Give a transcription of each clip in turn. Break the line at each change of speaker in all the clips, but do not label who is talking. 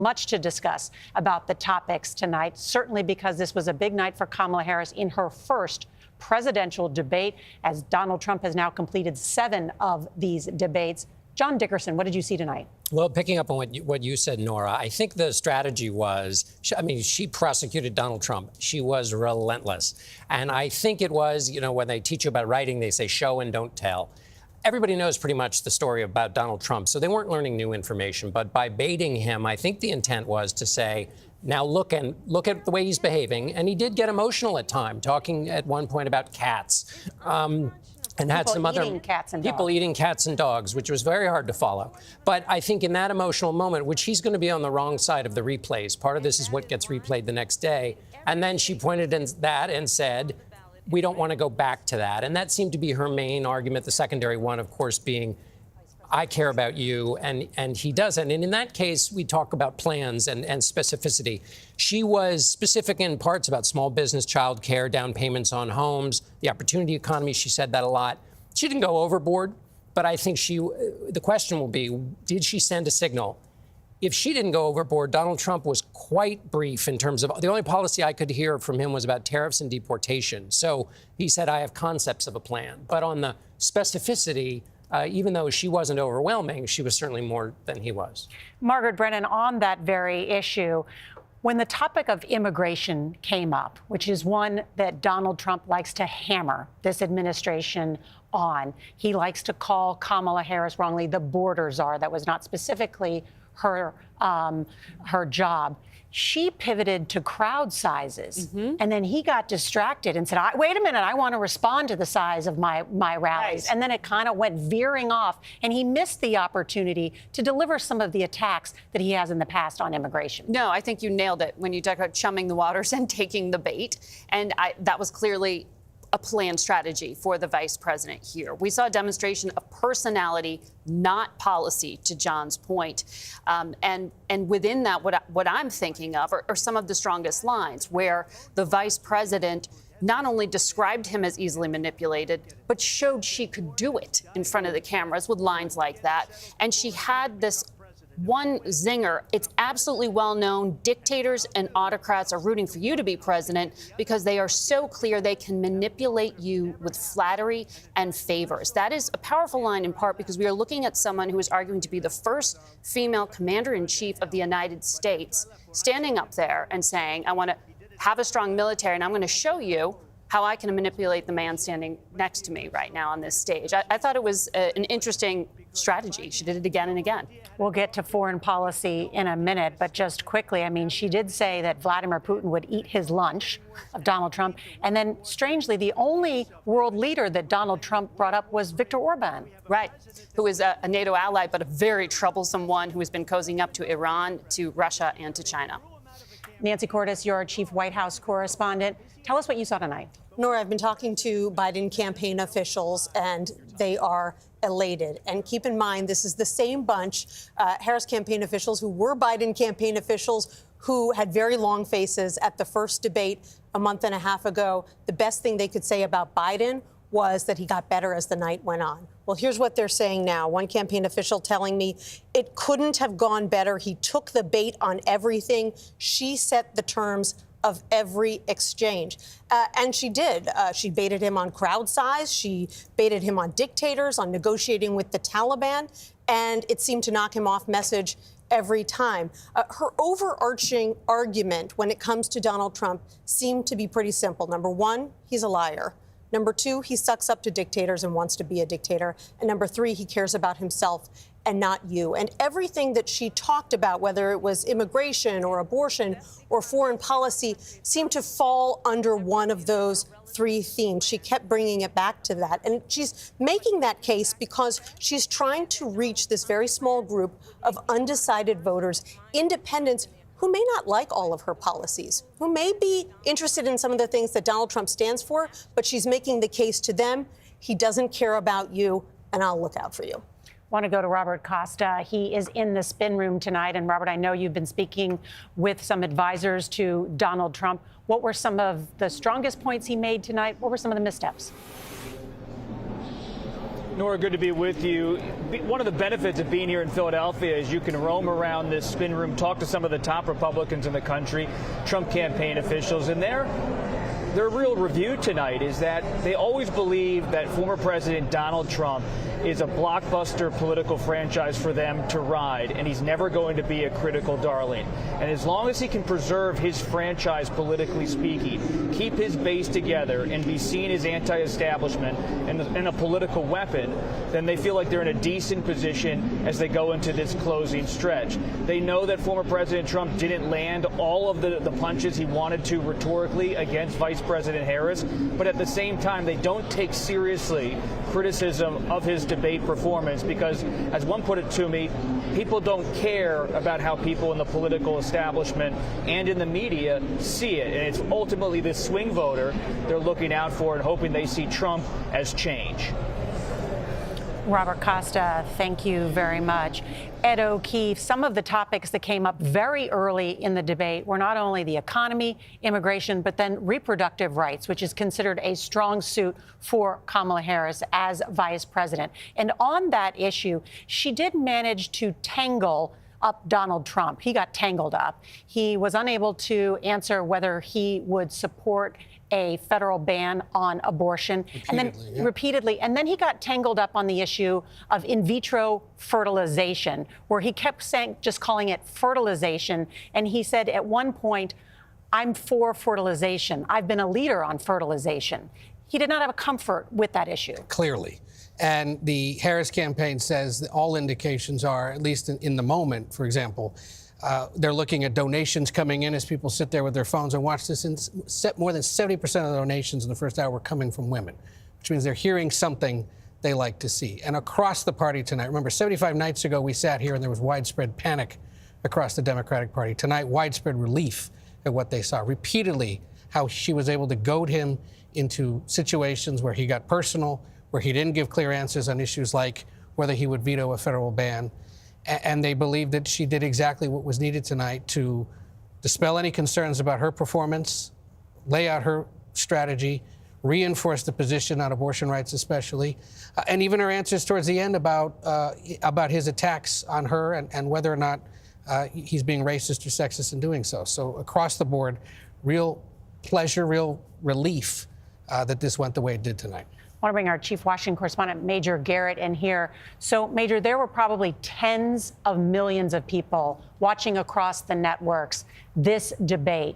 Much to discuss about the topics tonight, certainly because this was a big night for Kamala Harris in her first presidential debate, as Donald Trump has now completed 7 of these debates. John Dickerson, what did you see tonight?
Well, picking up on what you said, Nora, I think the strategy was, she prosecuted Donald Trump. She was relentless. And I think it was, when they teach you about writing, they say show and don't tell. Everybody knows pretty much the story about Donald Trump, so they weren't learning new information. But by baiting him, I think the intent was to say, now look at the way he's behaving. And he did get emotional at times, talking at one point about cats. And had some other people eating cats and dogs, which was very hard to follow. But I think in that emotional moment, which he's going to be on the wrong side of the replays, part of this is what gets replayed the next day. And then she pointed at that and said, we don't want to go back to that. And that seemed to be her main argument. The secondary one, of course, being, I care about you, and he doesn't. And in that case, we talk about plans and specificity. She was specific in parts about small business, child care, down payments on homes, the opportunity economy. She said that a lot. She didn't go overboard, but I think the question will be, did she send a signal? If she didn't go overboard, Donald Trump was quite brief in terms of the only policy I could hear from him was about tariffs and deportation. So he said, I have concepts of a plan. But on the specificity, even though she wasn't overwhelming, she was certainly more than he was.
Margaret Brennan, on that very issue, when the topic of immigration came up, which is one that Donald Trump likes to hammer this administration on, he likes to call Kamala Harris wrongly the border czar. That was not specifically her job. She pivoted to crowd sizes, and then he got distracted and said, wait a minute, I want to respond to the size of my rallies. Right. And then it kind of went veering off, and he missed the opportunity to deliver some of the attacks that he has in the past on immigration.
No, I think you nailed it when you talk about chumming the waters and taking the bait. And that was clearly a planned strategy for the vice president here. We saw a demonstration of personality, not policy, to John's point. And within that, what I'm thinking of are some of the strongest lines where the vice president not only described him as easily manipulated, but showed she could do it in front of the cameras with lines like that. And she had this one zinger. It's absolutely well known. Dictators and autocrats are rooting for you to be president because they are so clear they can manipulate you with flattery and favors. That is a powerful line in part because we are looking at someone who is arguing to be the first female commander-in-chief of the United States, standing up there and saying, I want to have a strong military and I'm going to show you how I can manipulate the man standing next to me right now on this stage. I thought it was an interesting strategy. She did it again and again.
We'll get to foreign policy in a minute, but just quickly, she did say that Vladimir Putin would eat his lunch of Donald Trump. And then, strangely, the only world leader that Donald Trump brought up was Viktor Orban.
Right, who is a NATO ally, but a very troublesome one who has been cozying up to Iran, to Russia, and to China.
Nancy Cordes, you're our chief White House correspondent. Tell us what you saw tonight.
Nora, I've been talking to Biden campaign officials, and they are elated. And keep in mind, this is the same bunch, Harris campaign officials who were Biden campaign officials who had very long faces at the first debate a month and a half ago. The best thing they could say about Biden was that he got better as the night went on. Well, here's what they're saying now. One campaign official telling me it couldn't have gone better. He took the bait on everything. She set the terms of every exchange. And she did. She baited him on crowd size. She baited him on dictators, on negotiating with the Taliban. And it seemed to knock him off message every time. Her overarching argument when it comes to Donald Trump seemed to be pretty simple. Number one, he's a liar. Number two, he sucks up to dictators and wants to be a dictator. And number three, he cares about himself and not you. And everything that she talked about, whether it was immigration or abortion or foreign policy, seemed to fall under one of those three themes. She kept bringing it back to that. And she's making that case because she's trying to reach this very small group of undecided voters, independents, who may not like all of her policies, who may be interested in some of the things that Donald Trump stands for, but she's making the case to them, he doesn't care about you, and I'll look out for you.
Want to go to Robert Costa. He is in the spin room tonight. And Robert, I know you've been speaking with some advisors to Donald Trump. What were some of the strongest points he made tonight? What were some of the missteps?
Nora, good to be with you. One of the benefits of being here in Philadelphia is you can roam around this spin room, talk to some of the top Republicans in the country, Trump campaign officials, and their real review tonight is that they always believe that former President Donald Trump is a blockbuster political franchise for them to ride, and he's never going to be a critical darling. And as long as he can preserve his franchise, politically speaking, keep his base together, and be seen as anti-establishment and a political weapon, then they feel like they're in a decent position as they go into this closing stretch. They know that former President Trump didn't land all of the punches he wanted to rhetorically against Vice President Harris, but at the same time, they don't take seriously criticism of his debate performance because, as one put it to me, people don't care about how people in the political establishment and in the media see it. And it's ultimately this swing voter they're looking out for and hoping they see Trump as change.
Robert Costa, thank you very much. Ed O'Keefe, some of the topics that came up very early in the debate were not only the economy, immigration, but then reproductive rights, which is considered a strong suit for Kamala Harris as vice president. And on that issue, she did manage to tangle up Donald Trump. He got tangled up. He was unable to answer whether he would support a federal ban on abortion repeatedly. And then he got tangled up on the issue of in vitro fertilization, where he kept saying, just calling it fertilization. And he said at one point, I'm for fertilization. I've been a leader on fertilization. He did not have a comfort with that issue.
Clearly. And the Harris campaign says that all indications are, at least in the moment, for example, they're looking at donations coming in as people sit there with their phones and watch this. And more than 70% of the donations in the first hour were coming from women, which means they're hearing something they like to see. And across the party tonight, remember, 75 nights ago, we sat here and there was widespread panic across the Democratic Party. Tonight, widespread relief at what they saw. Repeatedly, how she was able to goad him into situations where he got personal, where he didn't give clear answers on issues like whether he would veto a federal ban. And they believe that she did exactly what was needed tonight to dispel any concerns about her performance, lay out her strategy, reinforce the position on abortion rights especially, and even her answers towards the end about his attacks on her and whether or not he's being racist or sexist in doing so. So across the board, real pleasure, real relief that this went the way it did tonight.
I want to bring our chief Washington correspondent, Major Garrett, in here. So, Major, there were probably tens of millions of people watching across the networks this debate.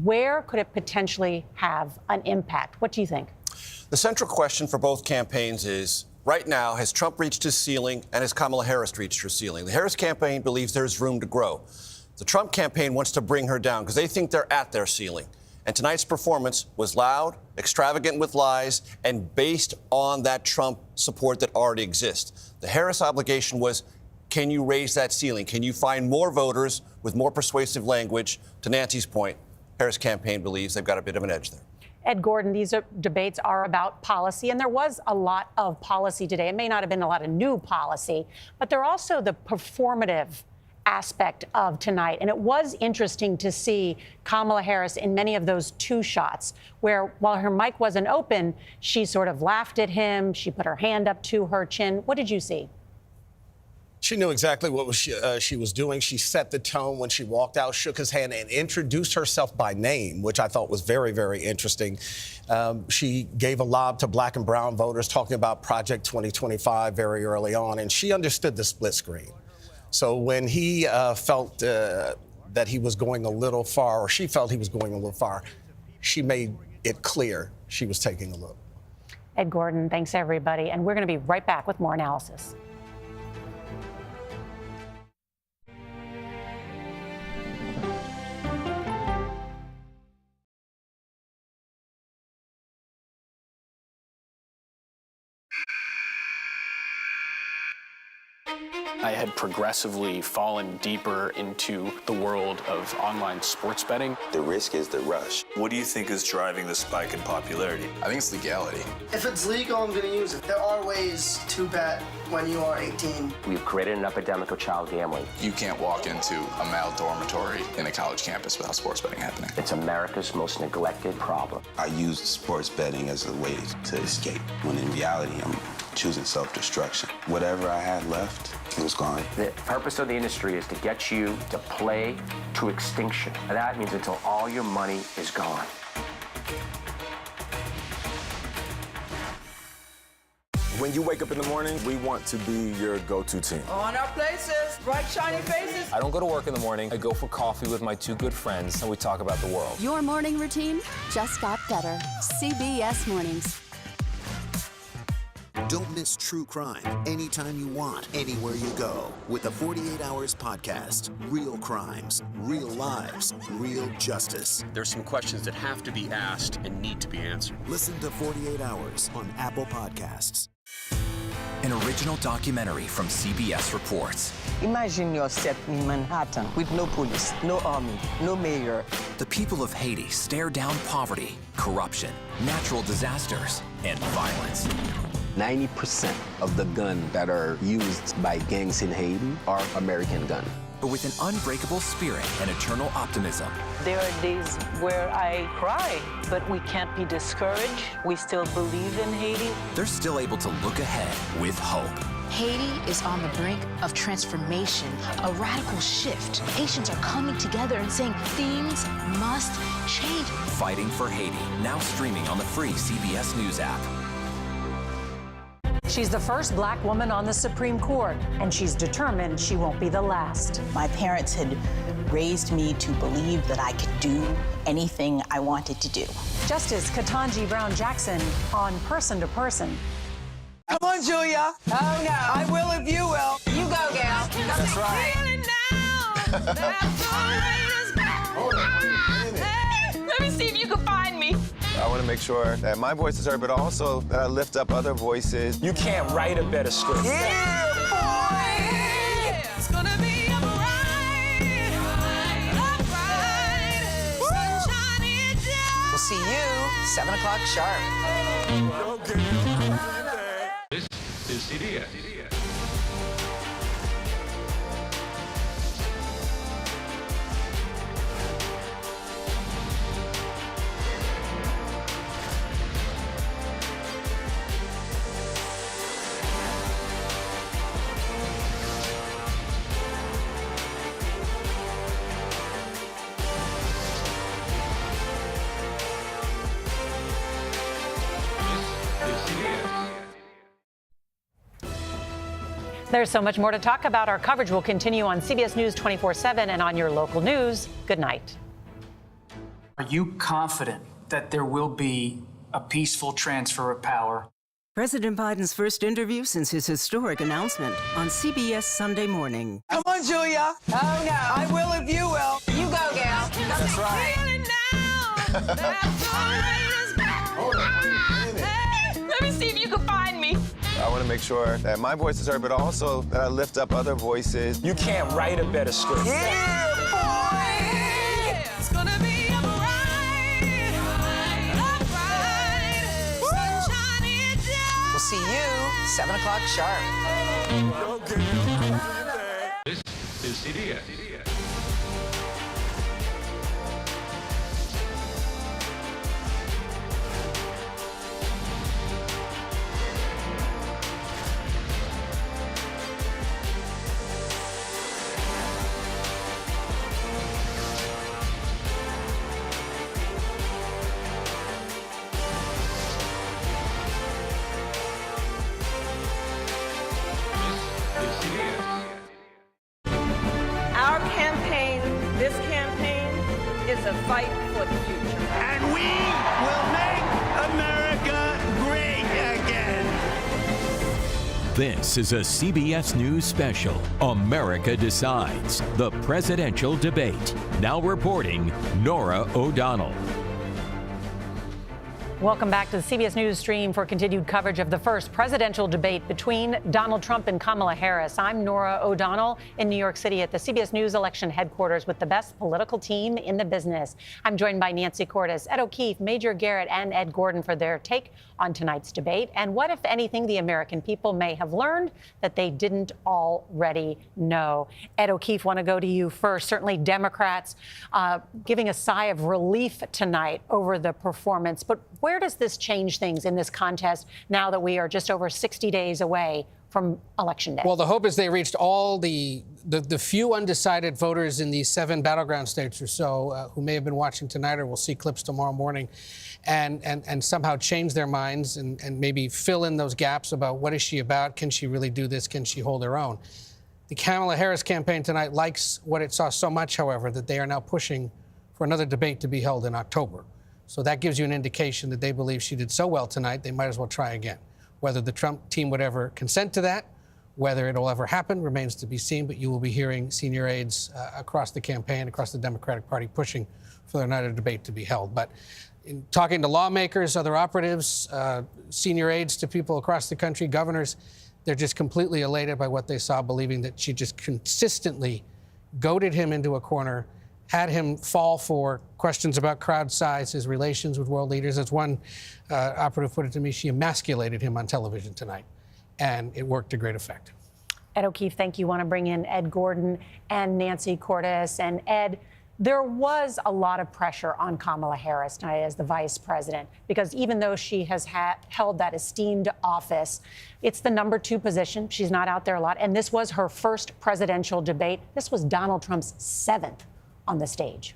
Where could it potentially have an impact? What do you think?
The central question for both campaigns is, right now, has Trump reached his ceiling and has Kamala Harris reached her ceiling? The Harris campaign believes there's room to grow. The Trump campaign wants to bring her down because they think they're at their ceiling. And tonight's performance was loud, extravagant with lies, and based on that Trump support that already exists. The Harris obligation was, can you raise that ceiling? Can you find more voters with more persuasive language? To Nancy's point, Harris campaign believes they've got a bit of an edge there.
Ed Gordon, these debates are about policy, and there was a lot of policy today. It may not have been a lot of new policy, but they're also the performative aspect of tonight. And it was interesting to see Kamala Harris in many of those two shots where, while her mic wasn't open, she sort of laughed at him. She put her hand up to her chin. What did you see?
She knew exactly what she was doing. She set the tone when she walked out, shook his hand, and introduced herself by name, which I thought was very, very interesting. She gave a lob to black and brown voters, talking about Project 2025 very early on, and she understood the split screen. So when he felt that he was going a little far, or she felt he was going a little far, she made it clear she was taking a look.
Ed Gordon, thanks, everybody. And we're going to be right back with more analysis.
I had progressively fallen deeper into the world of online sports betting.
The risk is the rush.
What do you think is driving the spike in popularity?
I think it's legality.
If it's legal, I'm going to use it. There are ways to bet when you are 18.
We've created an epidemic of child gambling.
You can't walk into a male dormitory in a college campus without sports betting happening.
It's America's most neglected problem.
I use sports betting as a way to escape, when in reality, I'm
choosing self-destruction. Whatever I had left, it was gone.
The purpose of the industry is to get you to play to extinction. And that means until all your money is gone.
When you wake up in the morning, we want to be your go-to team.
On our places, bright, shiny faces.
I don't go to work in the morning. I go for coffee with my two good friends, and we talk about the world.
Your morning routine just got better. CBS Mornings.
Don't miss true crime anytime you want, anywhere you go. With the 48 Hours podcast. Real crimes, real lives, real justice.
There's some questions that have to be asked and need to be answered.
Listen to 48 Hours on Apple Podcasts.
An original documentary from CBS Reports.
Imagine yourself in Manhattan with no police, no army, no mayor.
The people of Haiti stare down poverty, corruption, natural disasters, and violence.
90% of the guns that are used by gangs in Haiti are American guns.
But with an unbreakable spirit and eternal optimism.
There are days where I cry, but we can't be discouraged. We still believe in Haiti.
They're still able to look ahead with hope.
Haiti is on the brink of transformation, a radical shift. Haitians are coming together and saying things must change.
Fighting for Haiti, now streaming on the free CBS News app.
She's the first black woman on the Supreme Court, and she's determined she won't be the last.
My parents had raised me to believe that I could do anything I wanted to do.
Justice Ketanji Brown Jackson on Person to Person.
Come on, Julia. Oh, no. I will if you will. You go, gal.
That's right.
Let me see if you can find me.
I want to make sure that my voice is heard, but also that I lift up other voices.
You can't write a better script.
Yeah, boy!
It's gonna be a bright, sunshiny day.
We'll see you 7 o'clock sharp.
This is CBS.
There's so much more to talk about. Our coverage will continue on CBS News 24/7 and on your local news. Good night.
Are you confident that there will be a peaceful transfer of power?
President Biden's first interview since his historic announcement on CBS Sunday Morning.
Come on, Julia. Oh, no. I will if you will. You go, gal.
That's right.
Let me see if you can find me.
I want to make sure that my voice is heard, but also that I lift up other voices.
You can't write a better script.
Yeah, boy!
It's gonna be a bright, sunshiny day.
We'll see you 7 o'clock sharp.
This is CBS.
Our campaign, this campaign, is a fight for the future.
And we will make America great again.
This is a CBS News special, America Decides, the presidential debate. Now reporting, Norah O'Donnell.
Welcome back to the CBS News stream for continued coverage of the first presidential debate between Donald Trump and Kamala Harris. I'm Norah O'Donnell in New York City at the CBS News election headquarters with the best political team in the business. I'm joined by Nancy Cordes, Ed O'Keefe, Major Garrett, and Ed Gordon for their take on tonight's debate and what, if anything, the American people may have learned that they didn't already know. Ed O'Keefe, want to go to you first. Certainly Democrats giving a sigh of relief tonight over the performance, but where where does this change things in this contest now that we are just over 60 days away from Election Day?
Well, the hope is they reached all the few undecided voters in these 7 battleground states or so who may have been watching tonight or will see clips tomorrow morning and somehow change their minds and maybe fill in those gaps about what is she about? Can she really do this? Can she hold her own? The Kamala Harris campaign tonight likes what it saw so much, however, that they are now pushing for another debate to be held in October. So that gives you an indication that they believe she did so well tonight, they might as well try again. Whether the Trump team would ever consent to that, whether it'll ever happen, remains to be seen. But you will be hearing senior aides across the campaign, across the Democratic Party, pushing for another debate to be held. But in talking to lawmakers, other operatives, senior aides to people across the country, governors, they're just completely elated by what they saw, believing that she just consistently goaded him into a corner, had him fall for questions about crowd size, his relations with world leaders. As one operative put it to me, she emasculated him on television tonight, and it worked to great effect.
Ed O'Keefe, thank you. Want to bring in Ed Gordon and Nancy Cordes. And Ed, there was a lot of pressure on Kamala Harris tonight as the vice president, because even though she has held that esteemed office, it's the number 2 position. She's not out there a lot. And this was her first presidential debate. This was Donald Trump's 7th on the stage.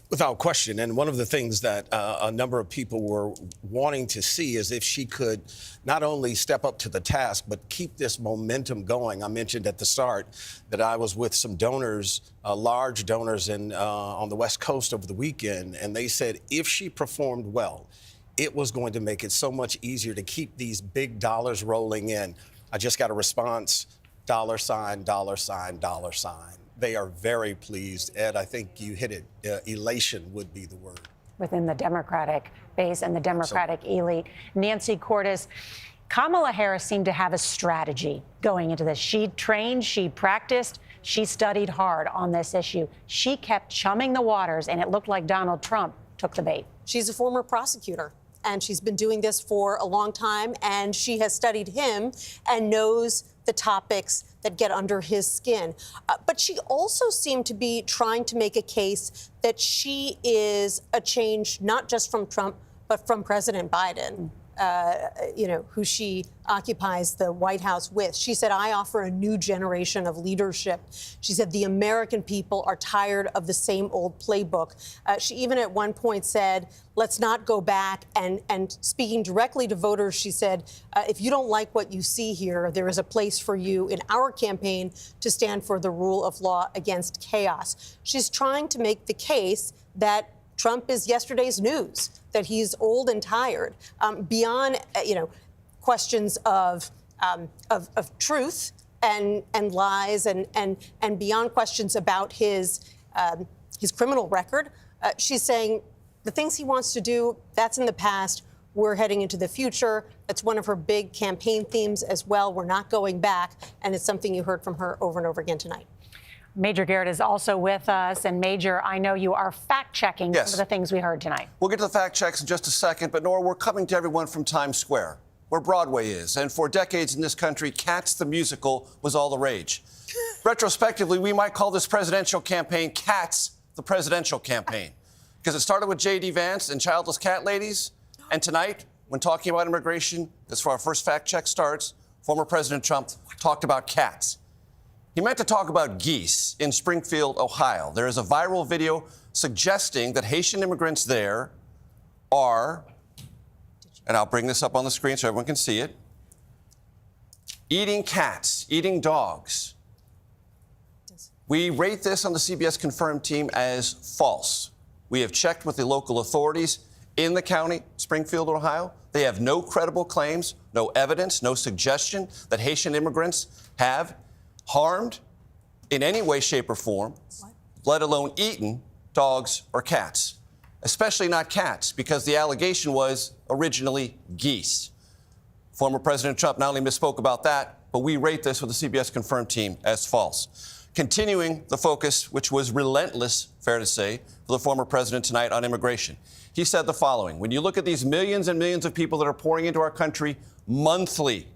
Without question. And one of the things that a number of people were wanting to see is if she could not only step up to the task, but keep this momentum going. I mentioned at the start that I was with some donors, large donors on the West Coast over the weekend, and they said if she performed well, it was going to make it so much easier to keep these big dollars rolling in. I just got a response, $, $, $. They are very pleased. Ed, I think you hit it. Elation would be the word.
Within the Democratic base and the Democratic elite. Nancy Cordes, Kamala Harris seemed to have a strategy going into this. She trained, she practiced, she studied hard on this issue. She kept chumming the waters, and it looked like Donald Trump took the bait.
She's a former prosecutor, and she's been doing this for a long time, and she has studied him and knows the topics that get under his skin. But she also seemed to be trying to make a case that she is a change not just from Trump, but from President Biden, who she occupies the White House with. She said, I offer a new generation of leadership. She said, the American people are tired of the same old playbook. She even at one point said, let's not go back. And speaking directly to voters, she said, if you don't like what you see here, there is a place for you in our campaign to stand for the rule of law against chaos. She's trying to make the case that Trump is yesterday's news, that he's old and tired, beyond, questions of truth and lies and beyond questions about his criminal record. She's saying the things he wants to do, that's in the past. We're heading into the future. That's one of her big campaign themes as well. We're not going back. And it's something you heard from her over and over again tonight.
Major Garrett is also with us. And Major, I know you are fact-checking some of the things we heard tonight.
We'll get to the fact checks in just a second. But, Nora, we're coming to everyone from Times Square, where Broadway is. And for decades in this country, Cats the Musical was all the rage. Retrospectively, we might call this presidential campaign Cats the Presidential Campaign. Because it started with J.D. Vance and childless cat ladies. And tonight, when talking about immigration, that's where our first fact check starts, former President Trump talked about cats. He meant to talk about geese in Springfield, Ohio. There is a viral video suggesting that Haitian immigrants there are, and I'll bring this up on the screen so everyone can see it, eating cats, eating dogs. We rate this on the CBS Confirmed team as false. We have checked with the local authorities in the county, Springfield, Ohio. They have no credible claims, no evidence, no suggestion that Haitian immigrants have harmed in any way, shape, or form, let alone eaten dogs or cats, especially not cats, because the allegation was originally geese. Former President Trump not only misspoke about that, but we rate this with the CBS Confirmed team as false. Continuing the focus, which was relentless, fair to say, for the former president tonight on immigration. He said the following: when you look at these millions and millions of people that are pouring into our country monthly,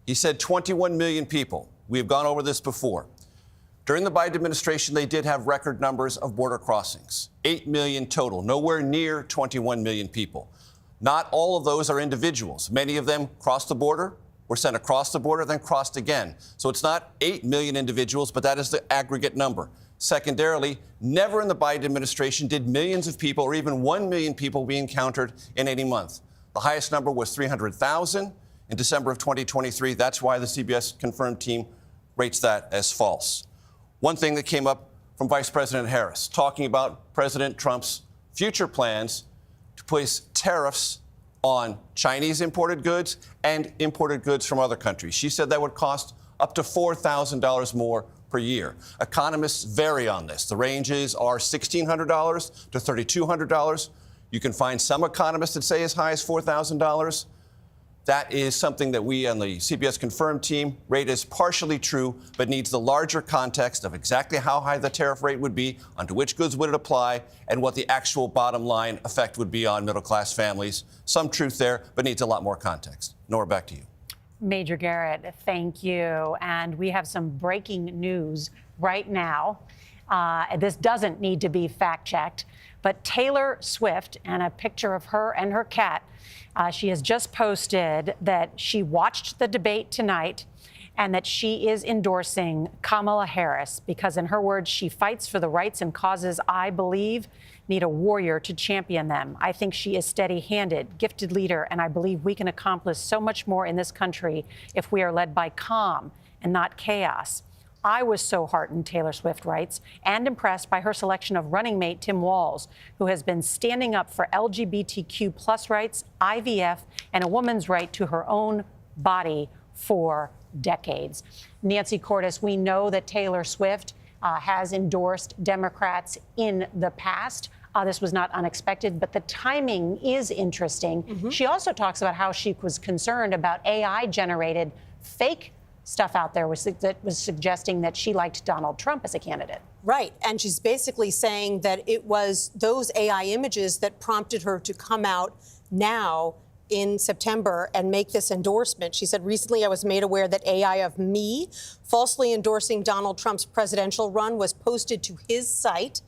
he said 21 million people. We have gone over this before. During the Biden administration, they did have record numbers of border crossings, 8 million total, nowhere near 21 million people. Not all of those are individuals. Many of them crossed the border, were sent across the border, then crossed again. So it's not 8 million individuals, but that is the aggregate number. Secondarily, never in the Biden administration did millions of people or even 1 million people be encountered in any month. The highest number was 300,000 in December of 2023. That's why the CBS Confirmed team rates that as false. One thing that came up from Vice President Harris, talking about President Trump's future plans to place tariffs on Chinese imported goods and imported goods from other countries. She said that would cost up to $4,000 more per year. Economists vary on this. The ranges are $1,600 to $3,200. You can find some economists that say as high as $4,000. That is something that we on the CBS Confirmed team rate as partially true, but needs the larger context of exactly how high the tariff rate would be, onto which goods would it apply, and what the actual bottom line effect would be on middle-class families. Some truth there, but needs a lot more context. Nora, back to you.
Major Garrett, thank you. And we have some breaking news right now. This doesn't need to be fact-checked, but Taylor Swift, and a picture of her and her cat, she has just posted that she watched the debate tonight and that she is endorsing Kamala Harris because, in her words, she fights for the rights and causes I believe need a warrior to champion them. I think she is steady-handed, gifted leader, and I believe we can accomplish so much more in this country if we are led by calm and not chaos. I was so heartened, Taylor Swift writes, and impressed by her selection of running mate Tim Walz, who has been standing up for LGBTQ plus rights, IVF, and a woman's right to her own body for decades. Nancy Cordes, we know that Taylor Swift has endorsed Democrats in the past. This was not unexpected, but the timing is interesting. Mm-hmm. She also talks about how she was concerned about AI-generated fake stuff out there that was suggesting that she liked Donald Trump as a candidate.
Right. And she's basically saying that it was those AI images that prompted her to come out now in September and make this endorsement. She said, recently I was made aware that AI of me falsely endorsing Donald Trump's presidential run was posted to his site.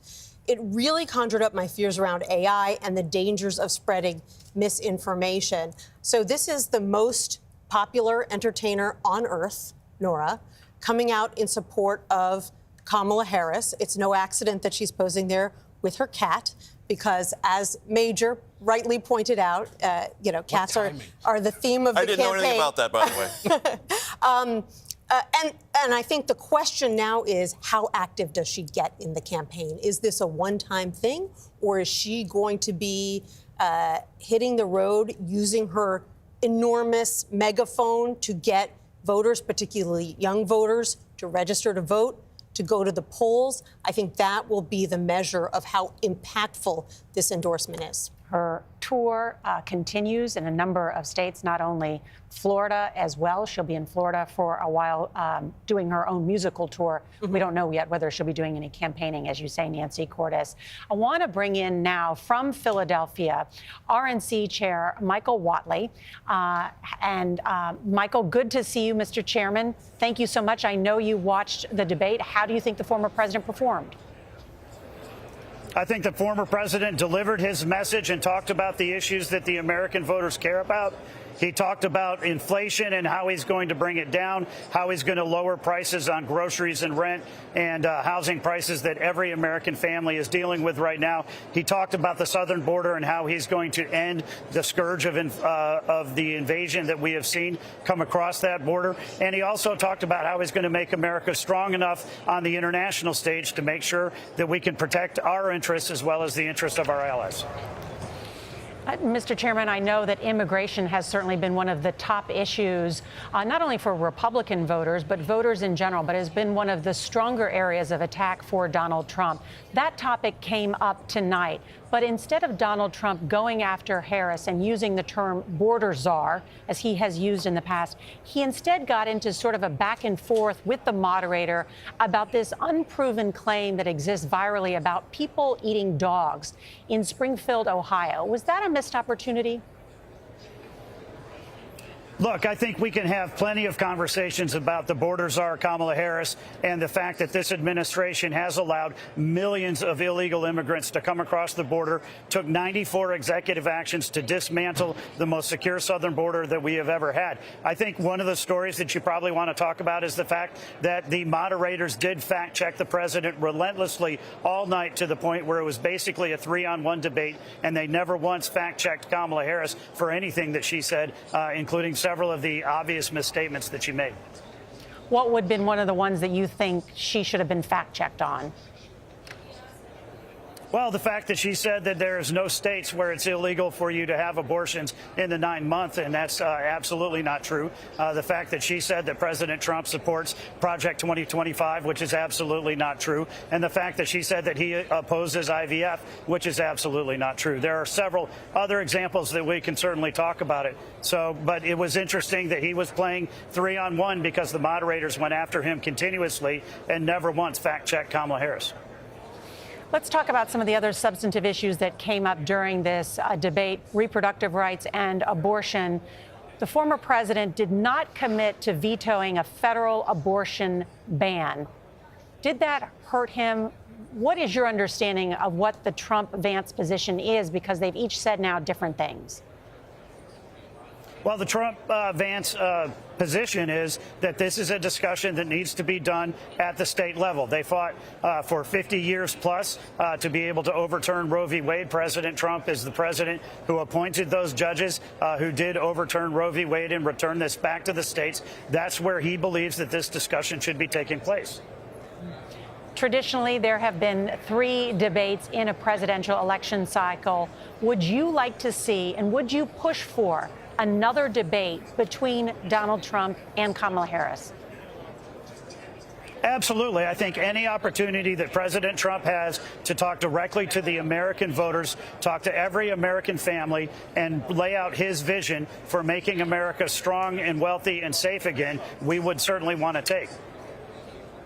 It really conjured up my fears around AI and the dangers of spreading misinformation. So this is the most popular entertainer on earth, Nora, coming out in support of Kamala Harris. It's no accident that she's posing there with her cat, because as Major rightly pointed out, cats are the theme of the campaign.
I didn't know anything about that, by the way. And I think the question now is, how active does she get in the campaign? Is this a one-time thing, or is she going to be hitting the road using her enormous megaphone to get voters, particularly young voters, to register to vote, to go to the polls? I think that will be the measure of how impactful this endorsement is.
Her tour continues in a number of states, not only Florida as well. She'll be in Florida for a while doing her own musical tour. Mm-hmm. We don't know yet whether she'll be doing any campaigning, as you say, Nancy Cordes. I want to bring in now from Philadelphia, RNC Chair Michael Whatley. Michael, good to see you, Mr. Chairman. Thank you so much. I know you watched the debate. How do you think the former president performed?
I think the former president delivered his message and talked about the issues that the American voters care about. He talked about inflation and how he's going to bring it down, how he's going to lower prices on groceries and rent and housing prices that every American family is dealing with right now. He talked about the southern border and how he's going to end the scourge of the invasion that we have seen come across that border. And he also talked about how he's going to make America strong enough on the international stage to make sure that we can protect our interests as well as the interests of our allies.
Mr. Chairman, I know that immigration has certainly been one of the top issues, not only for Republican voters, but voters in general, but has been one of the stronger areas of attack for Donald Trump. That topic came up tonight. But instead of Donald Trump going after Harris and using the term border czar, as he has used in the past, he instead got into sort of a back and forth with the moderator about this unproven claim that exists virally about people eating dogs in Springfield, Ohio. Was that a missed opportunity?
Look, I think we can have plenty of conversations about the border czar, Kamala Harris, and the fact that this administration has allowed millions of illegal immigrants to come across the border, took 94 executive actions to dismantle the most secure southern border that we have ever had. I think one of the stories that you probably want to talk about is the fact that the moderators did fact check the president relentlessly all night to the point where it was basically a 3-on-1 debate, and they never once fact checked Kamala Harris for anything that she said, including several of the obvious misstatements that she made.
What would have been one of the ones that you think she should have been fact-checked on?
Well, the fact that she said that there is no states where it's illegal for you to have abortions in the 9 months, and that's absolutely not true. The fact that she said that President Trump supports Project 2025, which is absolutely not true. And the fact that she said that he opposes IVF, which is absolutely not true. There are several other examples that we can certainly talk about it. But it was interesting that he was playing 3-on-1 because the moderators went after him continuously and never once fact-checked Kamala Harris.
Let's talk about some of the other substantive issues that came up during this debate, reproductive rights and abortion. The former president did not commit to vetoing a federal abortion ban. Did that hurt him? What is your understanding of what the Trump-Vance position is? Because they've each said now different things.
Well, the Trump-Vance position is that this is a discussion that needs to be done at the state level. They fought for 50 years plus to be able to overturn Roe v. Wade. President Trump is the president who appointed those judges who did overturn Roe v. Wade and return this back to the states. That's where he believes that this discussion should be taking place.
Traditionally, there have been 3 debates in a presidential election cycle. Would you like to see, and would you push for, another debate between Donald Trump and Kamala Harris?
Absolutely. I think any opportunity that President Trump has to talk directly to the American voters, talk to every American family, and lay out his vision for making America strong and wealthy and safe again, we would certainly want to take.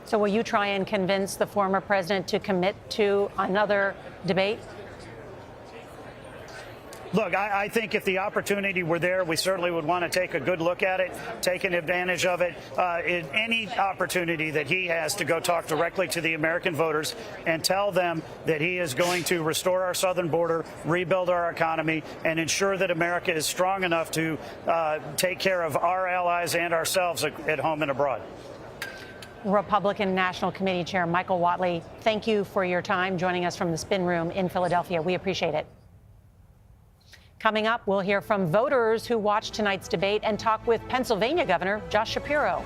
So will you try and convince the former president to commit to another debate?
Look, I think if the opportunity were there, we certainly would want to take a good look at it, take an advantage of it. Any opportunity that he has to go talk directly to the American voters and tell them that he is going to restore our southern border, rebuild our economy, and ensure that America is strong enough to take care of our allies and ourselves at home and abroad.
Republican National Committee Chair Michael Whatley, thank you for your time joining us from the Spin Room in Philadelphia. We appreciate it. Coming up, we'll hear from voters who watched tonight's debate and talk with Pennsylvania Governor Josh Shapiro.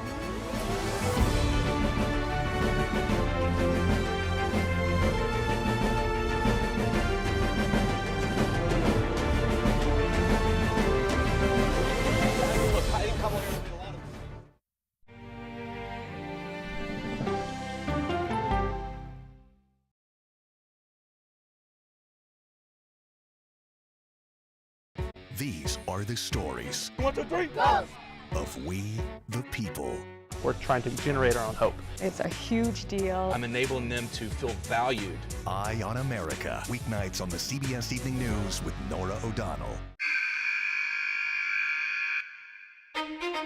These are the stories
1, 2, 3, go!
Of we, the people.
We're trying to generate our own hope.
It's a huge deal.
I'm enabling them to feel valued.
Eye on America. Weeknights on the CBS Evening News with Norah O'Donnell.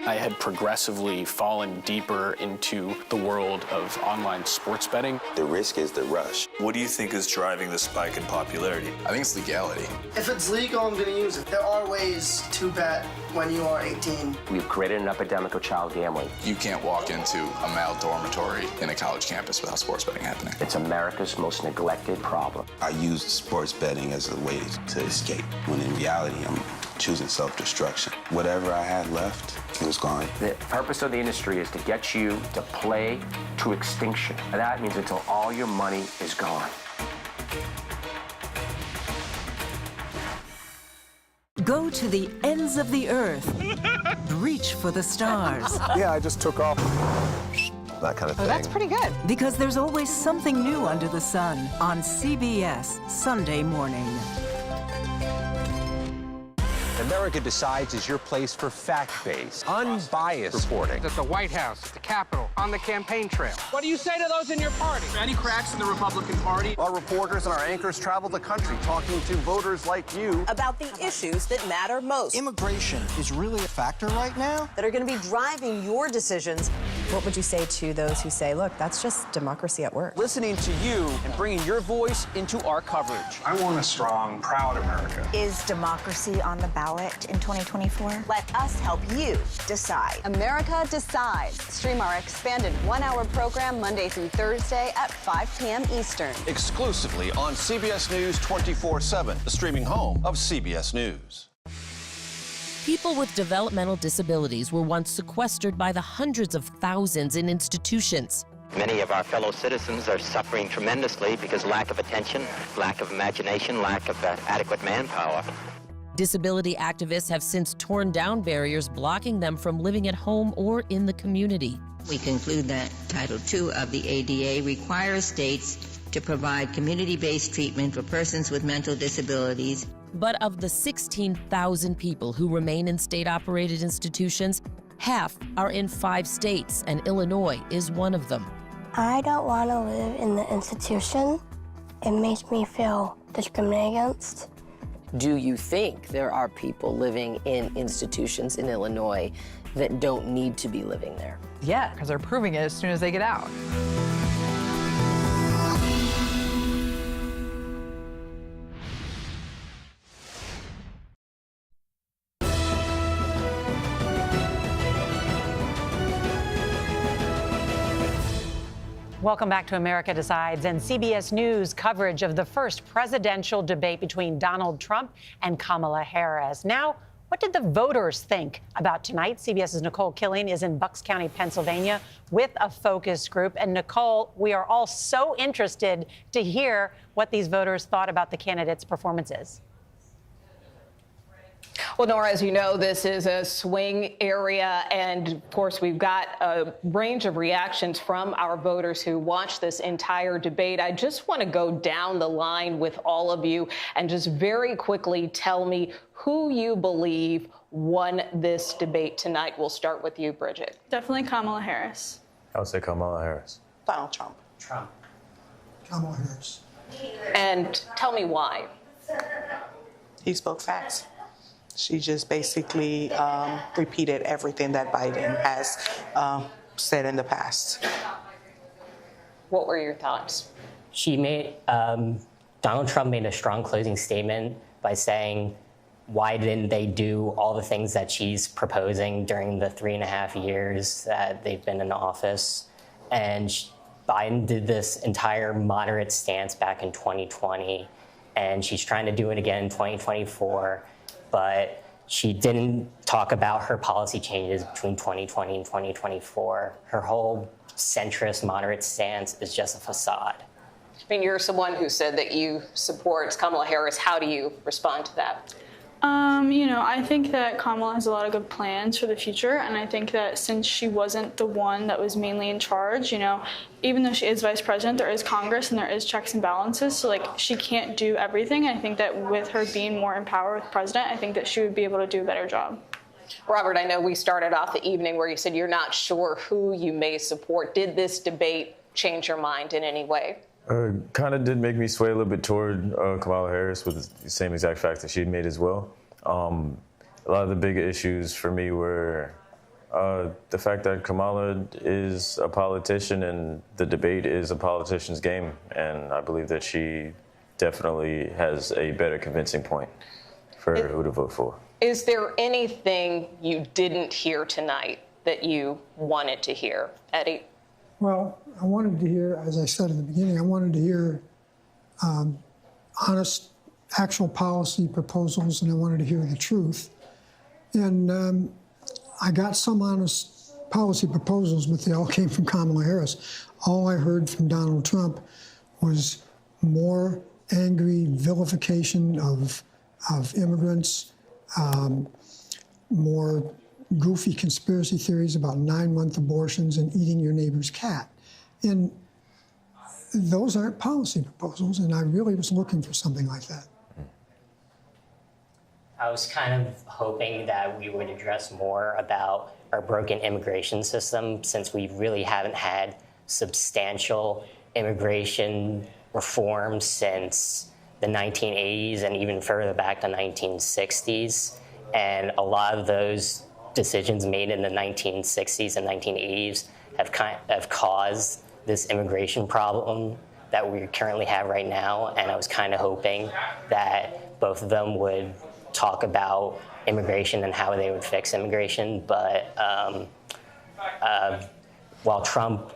I had progressively fallen deeper into the world of online sports betting.
The risk is the rush.
What do you think is driving the spike in popularity?
I think it's legality.
If it's legal, I'm going to use it. There are ways to bet when you are 18.
We've created an epidemic of child gambling.
You can't walk into a male dormitory in a college campus without sports betting happening.
It's America's most neglected problem.
I used sports betting as a way to escape, when in reality, I'm choosing self-destruction. Whatever I had left, it was gone.
The purpose of the industry is to get you to play to extinction. And that means until all your money is gone.
Go to the ends of the earth. Reach for the stars.
Yeah, I just took off.
That kind of thing.
Oh, that's pretty good.
Because there's always something new under the sun on CBS Sunday morning.
America Decides is your place for fact-based, unbiased reporting.
At the White House, at the Capitol, on the campaign trail.
What do you say to those in your party?
Any cracks in the Republican Party?
Our reporters and our anchors travel the country talking to voters like you
About the issues that matter most.
Immigration is really a factor right now.
That are going to be driving your decisions.
What would you say to those who say, look, that's just democracy at work?
Listening to you and bringing your voice into our coverage.
I want a strong, proud America.
Is democracy on the ballot in 2024?
Let us help you decide.
America Decides. Stream our expanded one-hour program Monday through Thursday at 5 p.m. Eastern.
exclusively on CBS News 24/7, the streaming home of CBS News.
People with developmental disabilities were once sequestered by the hundreds of thousands in institutions.
Many of our fellow citizens are suffering tremendously because lack of attention, lack of imagination, lack of adequate manpower.
Disability activists have since torn down barriers blocking them from living at home or in the community.
We conclude that Title II of the ADA requires states to provide community-based treatment for persons with mental disabilities.
But of the 16,000 people who remain in state-operated institutions, half are in 5 states, and Illinois is one of them.
I don't want to live in the institution. It makes me feel discriminated against.
Do you think there are people living in institutions in Illinois that don't need to be living there?
Yeah, because they're proving it as soon as they get out.
Welcome back to America Decides and CBS News coverage of the first presidential debate between Donald Trump and Kamala Harris. Now, what did the voters think about tonight? CBS's Nicole Killing is in Bucks County, Pennsylvania, with a focus group. And Nicole, we are all so interested to hear what these voters thought about the candidates' performances.
Well, Nora, as you know, this is a swing area, and of course, we've got a range of reactions from our voters who watched this entire debate. I just want to go down the line with all of you and just very quickly tell me who you believe won this debate tonight. We'll start with you, Bridget.
Definitely Kamala Harris.
I would say Kamala Harris.
Donald Trump.
Trump.
Kamala Harris.
And tell me why.
He spoke facts. She just basically repeated everything that Biden has said in the past.
What were your thoughts?
She made, Donald Trump made a strong closing statement by saying, why didn't they do all the things that she's proposing during the 3.5 years that they've been in office? And Biden did this entire moderate stance back in 2020, and she's trying to do it again in 2024. But she didn't talk about her policy changes between 2020 and 2024. Her whole centrist, moderate stance is just a facade.
I mean, you're someone who said that you support Kamala Harris. How do you respond to that?
You know, I think that Kamala has a lot of good plans for the future, and I think that since she wasn't the one that was mainly in charge, you know, even though she is vice president, there is Congress and there is checks and balances, so like she can't do everything. I think that with her being more in power with president, I think that she would be able to do a better job.
Robert, I know we started off the evening where you said you're not sure who you may support. Did this debate change your mind in any way?
Kind of did make me sway a little bit toward Kamala Harris with the same exact facts that she made as well. A lot of the big issues for me were the fact that Kamala is a politician and the debate is a politician's game. And I believe that she definitely has a better convincing point for who to vote for.
Is there anything you didn't hear tonight that you wanted to hear, Eddie?
Well, I wanted to hear, as I said at the beginning, I wanted to hear honest, actual policy proposals, and I wanted to hear the truth. And I got some honest policy proposals, but they all came from Kamala Harris. All I heard from Donald Trump was more angry vilification of immigrants, more goofy conspiracy theories about 9-month abortions and eating your neighbor's cat. And those aren't policy proposals, and I really was looking for something like that.
I was kind of hoping that we would address more about our broken immigration system, since we really haven't had substantial immigration reform since the 1980s and even further back to 1960s. And a lot of those decisions made in the 1960s and 1980s have caused this immigration problem that we currently have right now. And I was kind of hoping that both of them would talk about immigration and how they would fix immigration. But while Trump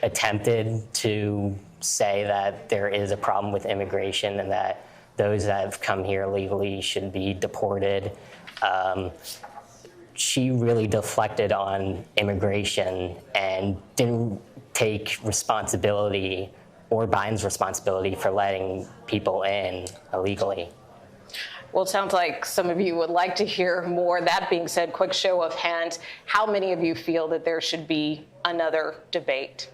attempted to say that there is a problem with immigration and that those that have come here illegally should be deported, she really deflected on immigration and didn't take responsibility or Biden's responsibility for letting people in illegally.
Well, it sounds like some of you would like to hear more. That being said, quick show of hands, how many of you feel that there should be another debate?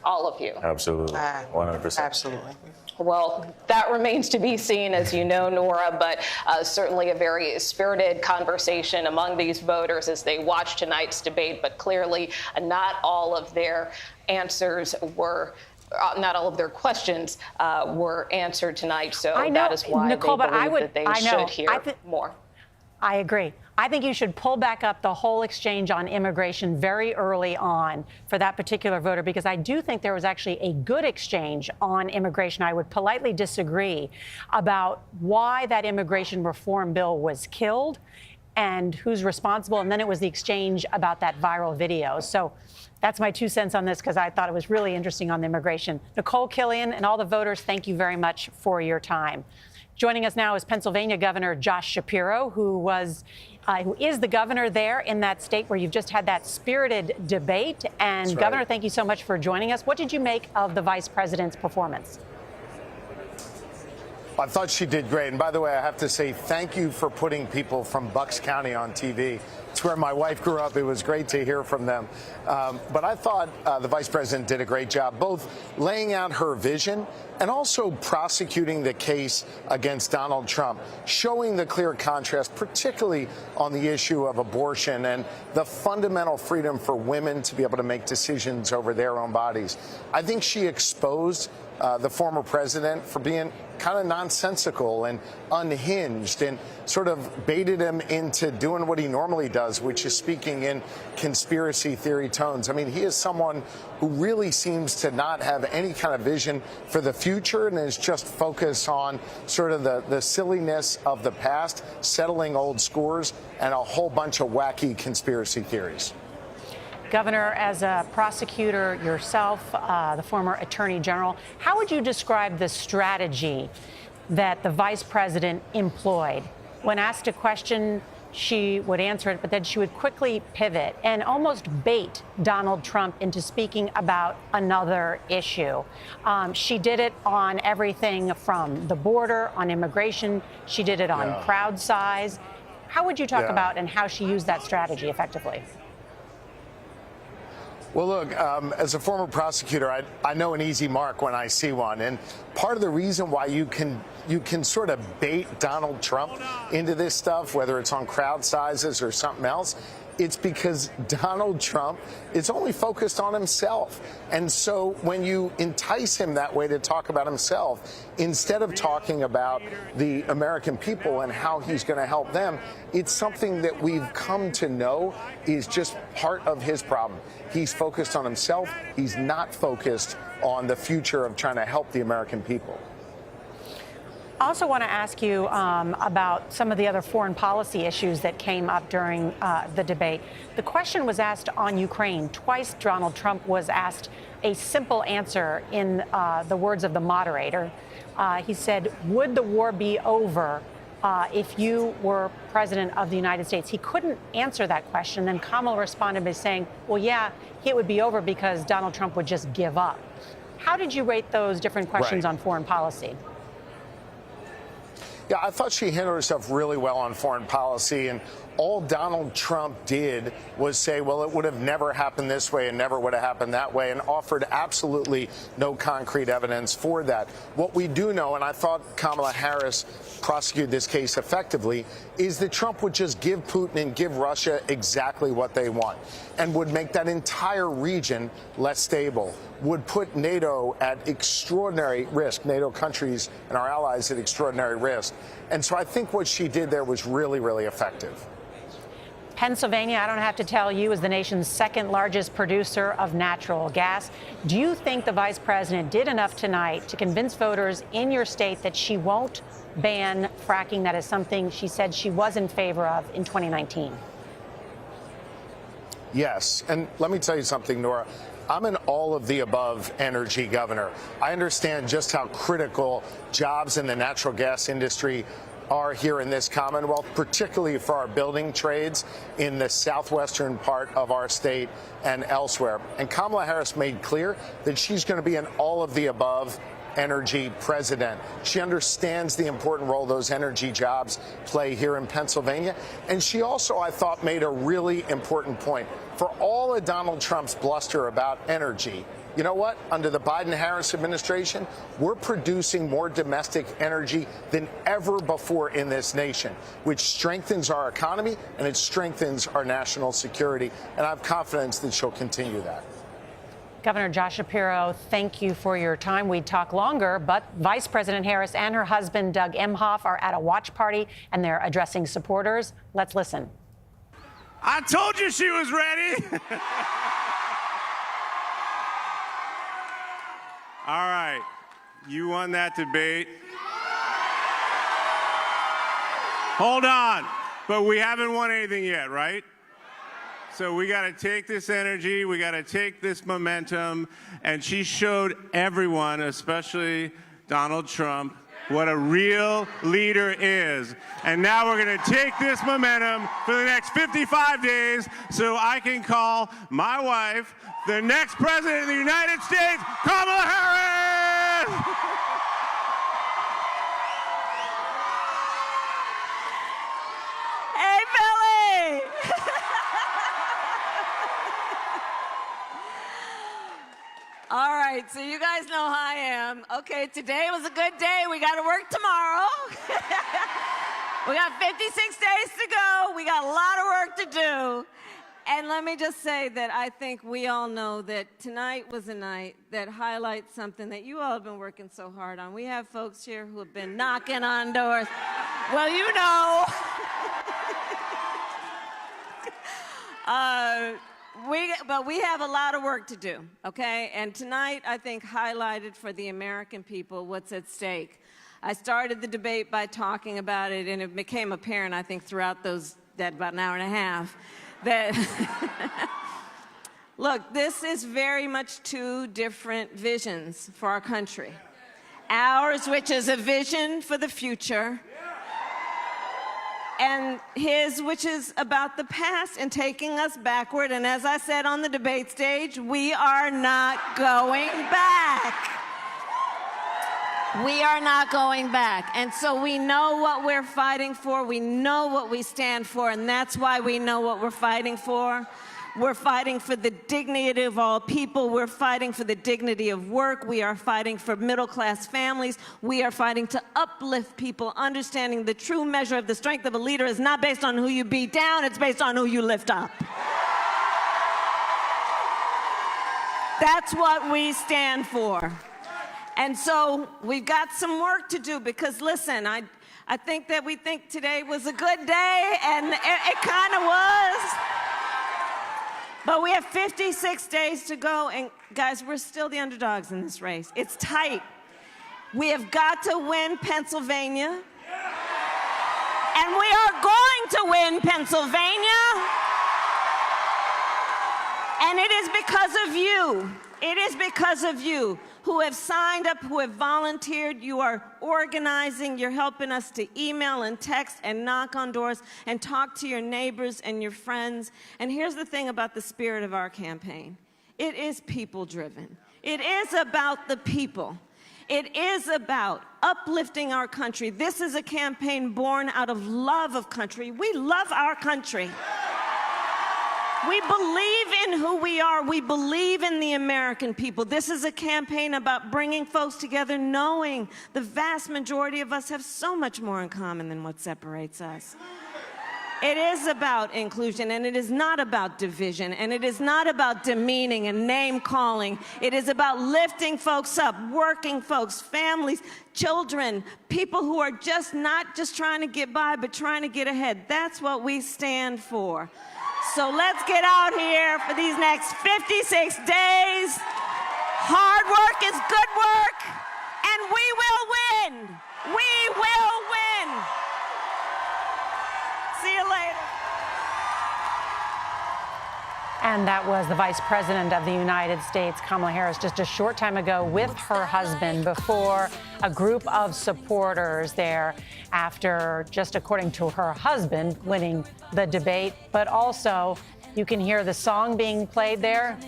All of you.
Absolutely. 100%.
Absolutely.
Well, that remains to be seen, as you know, Nora, but certainly a very spirited conversation among these voters as they watch tonight's debate. But clearly, not all of their answers were. Not all of their questions were answered tonight, so that is why
Nicole,
they believe that they should hear more.
I agree. I think you should pull back up the whole exchange on immigration very early on for that particular voter, because I do think there was actually a good exchange on immigration. I would politely disagree about why that immigration reform bill was killed and who's responsible. And then it was the exchange about that viral video. So that's my 2 cents on this, because I thought it was really interesting on the immigration. Nicole, Killian, and all the voters, thank you very much for your time. Joining us now is Pennsylvania Governor Josh Shapiro, who is the governor there in that state where you've just had that spirited debate. And
That's
Governor,
right.
thank you so much for joining us. What did you make of the vice president's performance?
I thought she did great. And by the way, I have to say thank you for putting people from Bucks County on TV. It's where my wife grew up. It was great to hear from them. But I thought the vice president did a great job, both laying out her vision and also prosecuting the case against Donald Trump, showing the clear contrast, particularly on the issue of abortion and the fundamental freedom for women to be able to make decisions over their own bodies. I think she exposed the former president for being kind of nonsensical and unhinged, and sort of baited him into doing what he normally does, which is speaking in conspiracy theory tones. I mean, he is someone who really seems to not have any kind of vision for the future and is just focused on sort of the silliness of the past, settling old scores, and a whole bunch of wacky conspiracy theories.
Governor, as a prosecutor yourself, the former attorney general, how would you describe the strategy that the vice president employed? When asked a question, she would answer it, but then she would quickly pivot and almost bait Donald Trump into speaking about another issue. She did it on everything from the border, on immigration. She did it on crowd size. How would you talk about and how she used that strategy effectively?
Well, look, as a former prosecutor, I know an easy mark when I see one. And part of the reason why you can sort of bait Donald Trump into this stuff, whether it's on crowd sizes or something else, it's because Donald Trump is only focused on himself. And so when you entice him that way to talk about himself, instead of talking about the American people and how he's going to help them, it's something that we've come to know is just part of his problem. He's focused on himself. He's not focused on the future of trying to help the American people.
I also want to ask you about some of the other foreign policy issues that came up during the debate. The question was asked on Ukraine. Twice Donald Trump was asked a simple answer in the words of the moderator. He said, would the war be over if you were president of the United States? He couldn't answer that question. Then Kamala responded by saying, well, yeah, it would be over because Donald Trump would just give up. How did you rate those different questions on foreign policy?
Yeah, I thought she handled herself really well on foreign policy, and all Donald Trump did was say, well, it would have never happened this way and never would have happened that way, and offered absolutely no concrete evidence for that. What we do know, and I thought Kamala Harris prosecuted this case effectively, is that Trump would just give Putin and give Russia exactly what they want, and would make that entire region less stable, would put NATO at extraordinary risk, NATO countries and our allies at extraordinary risk. And so I think what she did there was really, really effective.
Pennsylvania, I don't have to tell you, is the nation's second largest producer of natural gas. Do you think the vice president did enough tonight to convince voters in your state that she won't ban fracking? That is something she said she was in favor of in 2019.
Yes. And let me tell you something, Nora. I'm an all-of-the-above energy governor. I understand just how critical jobs in the natural gas industry are here in this Commonwealth, particularly for our building trades in the southwestern part of our state and elsewhere. And Kamala Harris made clear that she's going to be an all-of-the-above energy president. She understands the important role those energy jobs play here in Pennsylvania. And she also, I thought, made a really important point. For all of Donald Trump's bluster about energy, you know what? Under the Biden-Harris administration, we're producing more domestic energy than ever before in this nation, which strengthens our economy and it strengthens our national security. And I have confidence that she'll continue that.
Governor Josh Shapiro, thank you for your time. We'd talk longer, but Vice President Harris and her husband, Doug Emhoff, are at a watch party, and they're addressing supporters. Let's listen.
I told you she was ready. All right, you won that debate. Hold on, but we haven't won anything yet, right? So we got to take this energy, we got to take this momentum, and she showed everyone, especially Donald Trump, what a real leader is. And now we're going to take this momentum for the next 55 days so I can call my wife the next president of the United States, Kamala Harris!
Hey, Billy! All right, so you guys know how I am. Okay, today was a good day. We got to work tomorrow. We got 56 days to go. We got a lot of work to do. And let me just say that I think we all know that tonight was a night that highlights something that you all have been working so hard on. We have folks here who have been knocking on doors. Well, you know. But we have a lot of work to do, okay? And tonight, I think, highlighted for the American people what's at stake. I started the debate by talking about it, and it became apparent, I think, throughout that about an hour and a half, that, look, this is very much two different visions for our country. Ours, which is a vision for the future, and his, which is about the past and taking us backward. And as I said on the debate stage, we are not going back. We are not going back. And so we know what we're fighting for. We know what we stand for, and that's why we know what we're fighting for. We're fighting for the dignity of all people. We're fighting for the dignity of work. We are fighting for middle-class families. We are fighting to uplift people, understanding the true measure of the strength of a leader is not based on who you beat down, it's based on who you lift up. That's what we stand for. And so we've got some work to do because, listen, I think that we think today was a good day, and it kind of was. But we have 56 days to go, and guys, we're still the underdogs in this race. It's tight. We have got to win Pennsylvania, and we are going to win Pennsylvania, and it is because of you. It is because of you who have signed up, who have volunteered. You are organizing. You're helping us to email and text and knock on doors and talk to your neighbors and your friends. And here's the thing about the spirit of our campaign. It is people-driven. It is about the people. It is about uplifting our country. This is a campaign born out of love of country. We love our country. We believe in who we are. We believe in the American people. This is a campaign about bringing folks together, knowing the vast majority of us have so much more in common than what separates us. It is about inclusion, and it is not about division, and it is not about demeaning and name-calling. It is about lifting folks up, working folks, families, children, people who are not just trying to get by, but trying to get ahead. That's what we stand for. So let's get out here for these next 56 days. Hard work is good work, and we will win. We will win. See you later.
And that was the Vice President of the United States, Kamala Harris, just a short time ago with her husband before a group of supporters there after, just according to her husband, winning the debate. But also, you can hear the song being played there.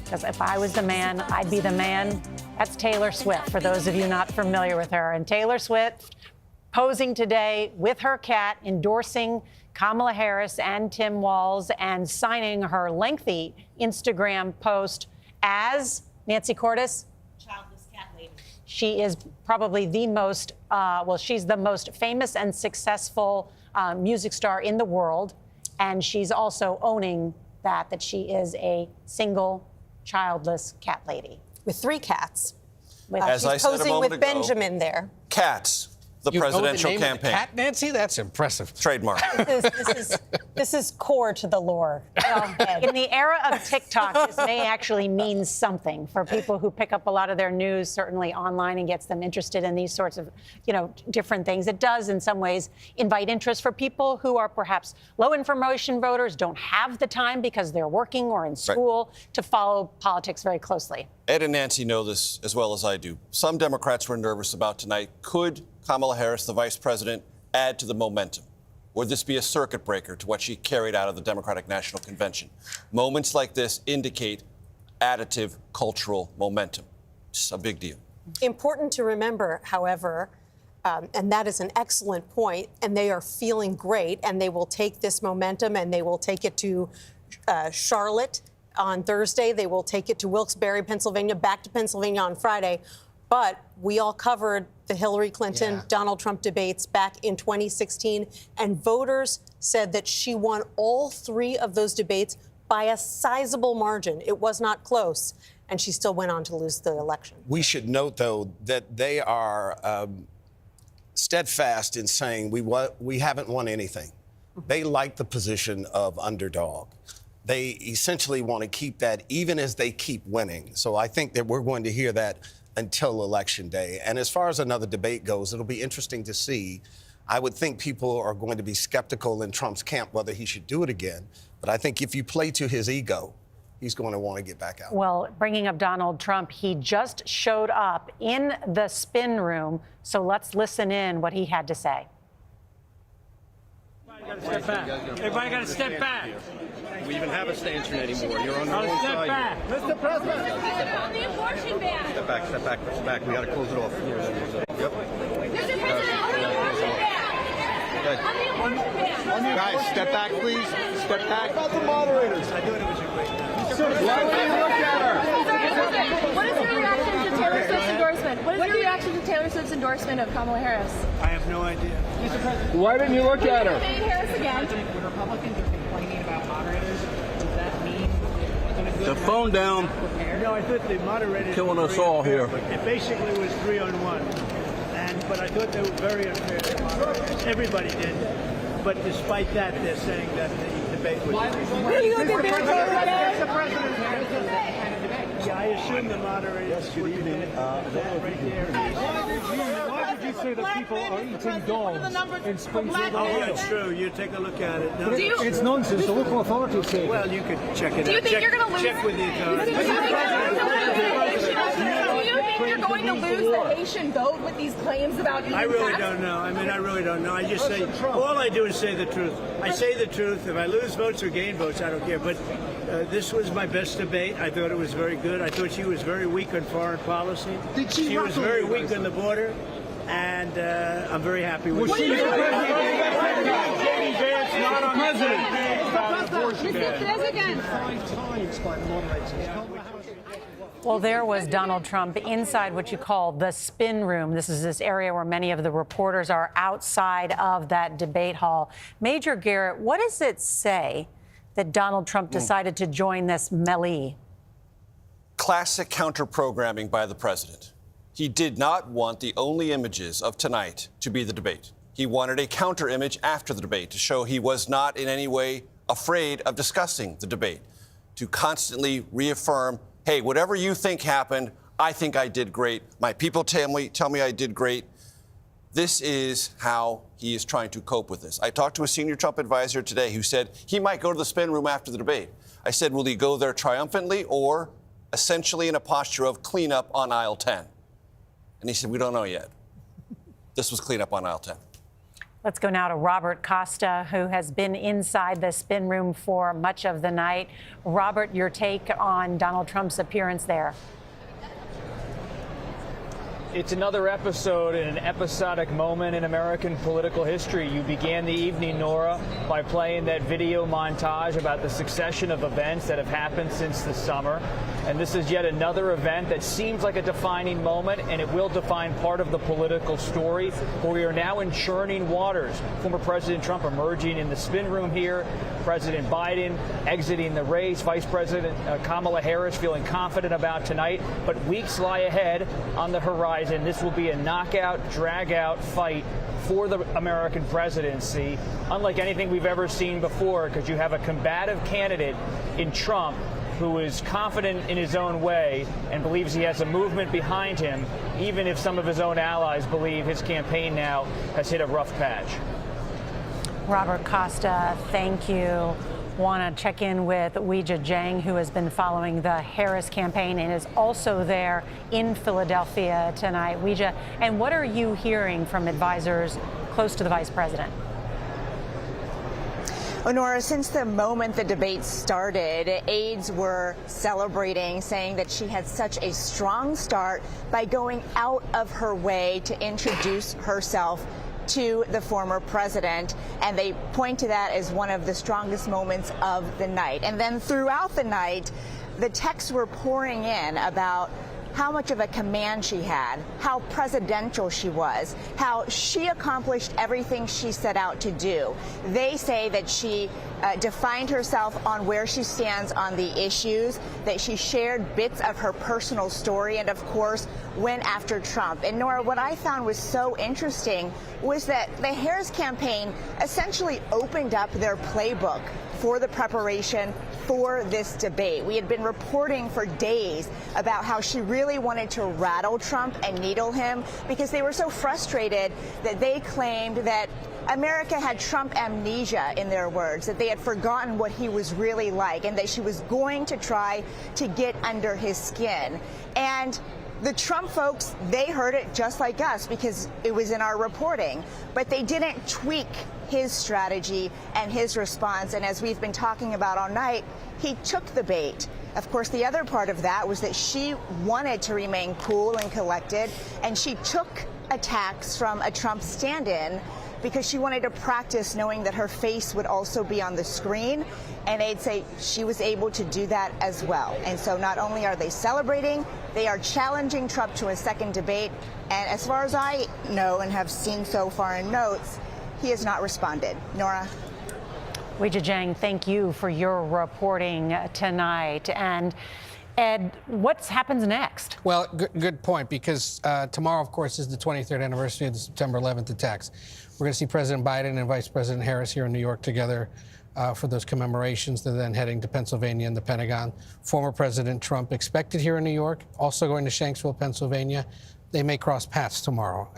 Because if I was the man, I'd be the man. That's Taylor Swift, for those of you not familiar with her. And Taylor Swift posing today with her cat, endorsing Kamala Harris and Tim Walz, and signing her lengthy Instagram post as Nancy Cordes.
Childless cat lady.
She is probably the most, she's the most famous and successful music star in the world. And she's also owning that she is a single, childless cat lady.
With 3 cats.
As I
she's
said a
posing
moment
with
ago,
Benjamin there.
Cats. The
You know
presidential
the name
campaign.
Of the cat, Nancy? That's impressive.
Trademark.
This is core to the lore.
In the era of TikTok, this may actually mean something for people who pick up a lot of their news, certainly online, and gets them interested in these sorts of, different things. It does, in some ways, invite interest for people who are perhaps low information voters, don't have the time because they're working or in school to follow politics very closely.
Ed and Nancy know this as well as I do. Some Democrats were nervous about tonight. Could Kamala Harris, the vice president, add to the momentum? Would this be a circuit breaker to what she carried out of the Democratic National Convention? Moments like this indicate additive cultural momentum. It's a big deal.
Important to remember, however, and that is an excellent point, and they are feeling great, and they will take this momentum and they will take it to Charlotte on Thursday. They will take it to Wilkes-Barre, Pennsylvania, back to Pennsylvania on Friday. But we all covered the Hillary Clinton, Donald Trump debates back in 2016, and voters said that she won all 3 of those debates by a sizable margin. It was not close, and she still went on to lose the election.
We should note, though, that they are steadfast in saying we haven't won anything. They like the position of underdog. They essentially want to keep that even as they keep winning. So I think that we're going to hear that until Election Day. And as far as another debate goes, it'll be interesting to see. I would think people are going to be skeptical in Trump's camp whether he should do it again. But I think if you play to his ego, he's going to want to get back out.
Well, bringing up Donald Trump, he just showed up in the spin room. So let's listen in what he had to say.
Everybody got to step back.
We even have a stanchion anymore. You're on the wrong
step
side.
Back. Mr. President.
On the abortion ban. Step back, step back, step back. We got to close it off. Yep.
Mr. President, on the abortion ban. On the abortion ban.
Guys, step back, please. Step back.
About the moderators. I knew it was your great.
What is your reaction to Taylor Swift's endorsement? What is your reaction to Taylor Swift's endorsement of Kamala Harris?
I have no idea. Mr. President.
Why didn't you look at her?
Harris again.
When Republicans are complaining about moderators, does that mean the phone down? No, I thought the moderators
killing us all here.
It basically was 3-on-1, but I thought they were very unfair to moderators. Everybody did. But despite that, they're saying that the debate was. Yeah, I assume the moderators would be right there. Why would you say that people are eating dogs in Springfield? Oh, it's true. You take a look at it. No,
it's
nonsense. The local authorities say. Well, you could check it out.
Do you think you're going to lose?
Check with the authorities.
Do you think you're going to lose the Haitian vote with these claims about eating
I really
cats?
don't know. I mean, I really don't know. I just say, all I do is say the truth. I say the truth. If I lose votes or gain votes, I don't care. But This was my best debate. I thought it was very good. I thought she was very weak on foreign policy. She was very weak on the border, and I'm very happy with her. Not on
Well, there was Donald Trump inside what you call the spin room. This is this area where many of the reporters are outside of that debate hall. Major Garrett, what does it say that Donald Trump decided to join this melee?
Classic counter-programming by the president. He did not want the only images of tonight to be the debate. He wanted a counter-image after the debate to show he was not in any way afraid of discussing the debate, to constantly reaffirm, hey, whatever you think happened, I think I did great. My people tell me I did great. This is how he is trying to cope with this. I talked to a senior Trump advisor today who said he might go to the spin room after the debate. I said, will he go there triumphantly or essentially in a posture of cleanup on aisle 10? And he said, we don't know yet. This was cleanup on aisle 10.
Let's go now to Robert Costa, who has been inside the spin room for much of the night. Robert, your take on Donald Trump's appearance there.
It's another episode in an episodic moment in American political history. You began the evening, Nora, by playing that video montage about the succession of events that have happened since the summer. And this is yet another event that seems like a defining moment, and it will define part of the political story, where we are now in churning waters. Former President Trump emerging in the spin room here, President Biden exiting the race, Vice President Kamala Harris feeling confident about tonight, but weeks lie ahead on the horizon. This will be a knockout, drag-out fight for the American presidency, unlike anything we've ever seen before, because you have a combative candidate in Trump who is confident in his own way and believes he has a movement behind him, even if some of his own allies believe his campaign now has hit a rough patch.
Robert Costa, thank you. Want to check in with Weijia Jiang, who has been following the Harris campaign and is also there in Philadelphia tonight. Weijia, and what are you hearing from advisors close to the vice president?
Nora, since the moment the debate started, aides were celebrating, saying that she had such a strong start by going out of her way to introduce herself to the former president, and they point to that as one of the strongest moments of the night. And then throughout the night, the texts were pouring in about how much of a command she had, how presidential she was, how she accomplished everything she set out to do. They say that she defined herself on where she stands on the issues, that she shared bits of her personal story, and of course went after Trump. And Nora, what I found was so interesting was that the Harris campaign essentially opened up their playbook for the preparation for this debate. We had been reporting for days about how she really wanted to rattle Trump and needle him because they were so frustrated that they claimed that America had Trump amnesia, in their words, that they had forgotten what he was really like, and that she was going to try to get under his skin. And the Trump folks, they heard it just like us because it was in our reporting, but they didn't tweak his strategy and his response. And as we've been talking about all night, he took the bait. Of course, the other part of that was that she wanted to remain cool and collected, and she took attacks from a Trump stand-in because she wanted to practice knowing that her face would also be on the screen. And they'd say she was able to do that as well. And so not only are they celebrating, they are challenging Trump to a second debate. And as far as I know and have seen so far in notes, he has not responded. Nora?
Weijia Jiang, thank you for your reporting tonight. And Ed, what happens next?
Well, good point, because tomorrow, of course, is the 23rd anniversary of the September 11th attacks. We're going to see President Biden and Vice President Harris here in New York together for those commemorations. They're then heading to Pennsylvania and the Pentagon. Former President Trump expected here in New York, also going to Shanksville, Pennsylvania. They may cross paths tomorrow.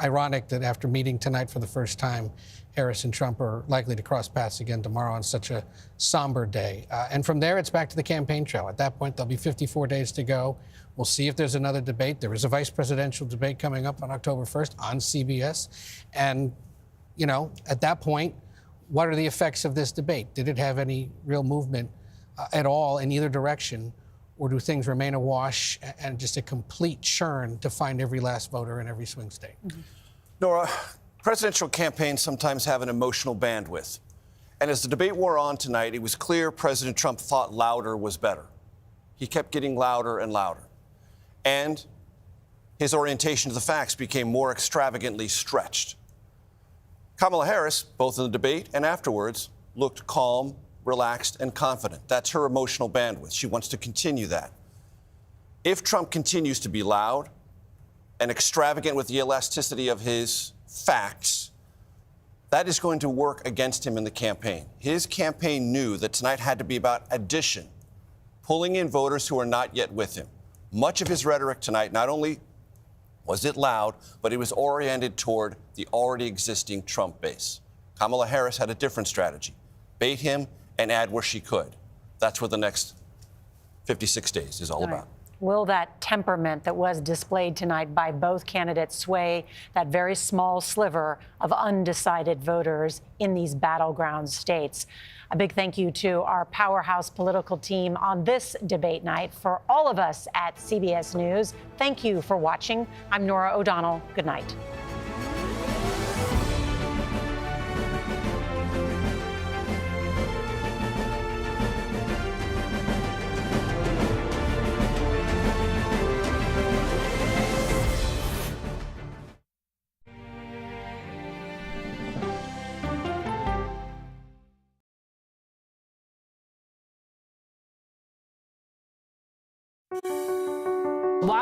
Ironic that after meeting tonight for the first time, Harris and Trump are likely to cross paths again tomorrow on such a somber day. And from there, it's back to the campaign trail. At that point, there'll be 54 days to go. We'll see if there's another debate. There is a vice presidential debate coming up on October 1st on CBS. And, you know, at that point, what are the effects of this debate? Did it have any real movement at all in either direction, or do things remain awash and just a complete churn to find every last voter in every swing state?
Nora, presidential campaigns sometimes have an emotional bandwidth. And as the debate wore on tonight, it was clear President Trump thought louder was better. He kept getting louder and louder. And his orientation to the facts became more extravagantly stretched. Kamala Harris, both in the debate and afterwards, looked calm, relaxed, and confident. That's her emotional bandwidth. She wants to continue that. If Trump continues to be loud and extravagant with the elasticity of his facts, that is going to work against him in the campaign. His campaign knew that tonight had to be about addition, pulling in voters who are not yet with him. Much of his rhetoric tonight, not only was it loud, but it was oriented toward the already existing Trump base. Kamala Harris had a different strategy. Bait him and add where she could. That's what the next 56 days is all about.
Will that temperament that was displayed tonight by both candidates sway that very small sliver of undecided voters in these battleground states? A big thank you to our powerhouse political team on this debate night. For all of us at CBS News, thank you for watching. I'm Nora O'Donnell. Good night.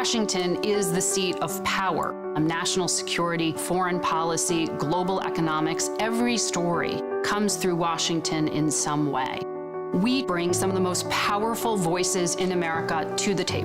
Washington is the seat of power. National security, foreign policy, global economics, every story comes through Washington in some way. We bring some of the most powerful voices in America to the table.